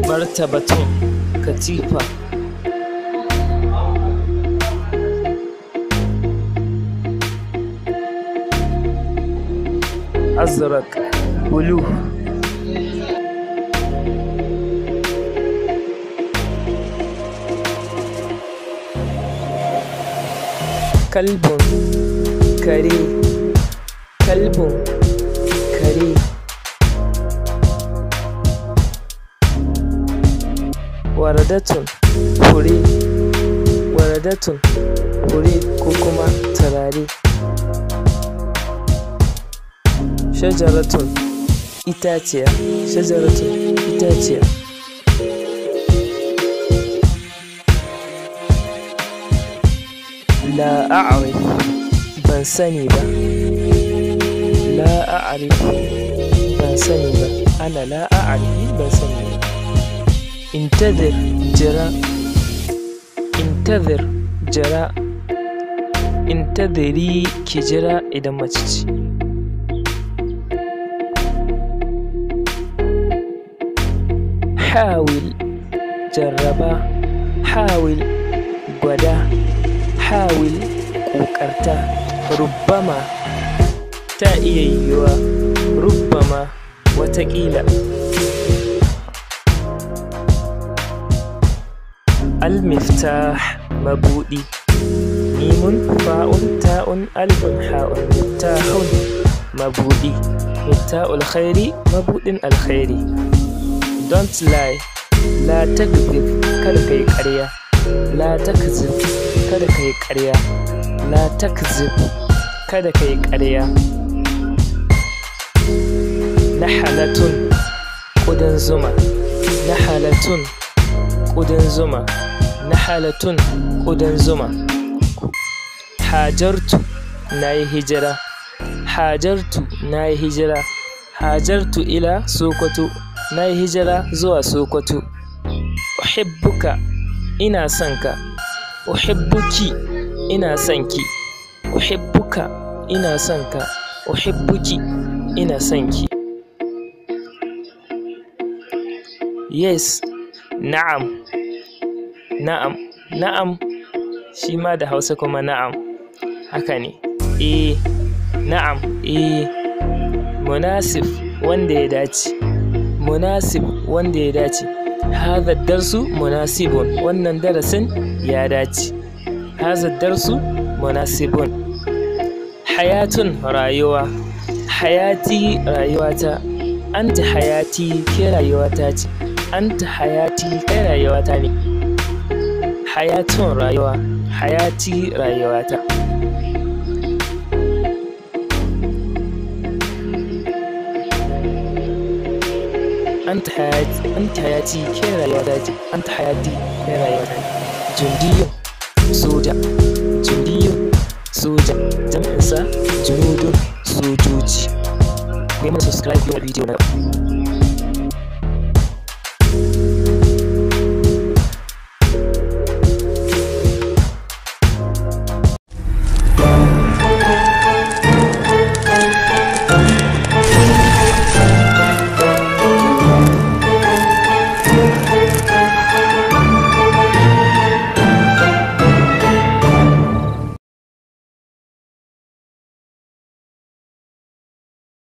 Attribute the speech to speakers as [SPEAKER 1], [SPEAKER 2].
[SPEAKER 1] martabatun katifa, azraq blue, kalbun kare, kalbun kare, waradatun fure, waradatun fure ko kuma turare, shajaratun itaciya, shajaratun itaciya, la a'rif ban sani ba, la a'rif ban sani ba, ana la a'rif ban sani ba. Intazir jira, intazir jira, intaziri ki jira idan mace ce. Hawil jarraba, hawil gwada, hawil ƙoƙarta, rubbama ta iya yiwuwa, rubbama wataƙila. Al-miftah mabuɗi, mimun fa'un ta'un alifun ha'un, miftahun mabuɗi, miftahul khairi mabuɗin alkhairi. Don't lie, la takzib kada kai ƙarya, la takzib kada kai ƙarya, la takzib kada kai ƙarya. Nahalatun ƙudan zuma, nahalatun ƙudan zuma, nahalatun ƙudan zuma. Hajartu na yi hijira, hajartu na yi hijira, hajartu ila Sokoto, na yi hijira zuwa Sokoto. Uhibbuka ina son ka, uhibbuki ina son ki, uhibbuka ina son ka, uhibbuki ina son ki. Yes, na'am, na'am, na'am shi ma da Hausa kuma na'am haka ne. Na'am, munasif wanda ya dace, munasib wanda ya dace. Hadha darsu munasibun, wannan darasin ya dace. Hadha darsu munasibun. Hayatun rayuwa, hayati rayuwata, anta hayati ke rayuwata ce, anta hayati kai rayuwata ne. Hayatun rayuwa, hayati rayuwata. Anta hayati ke rayuwata ce, anta hayati kai rayuwata ne. Jundiyun soja, jundiyun soja, jam'insa junudun sojoji. Ku yi mana subscribe ga video na.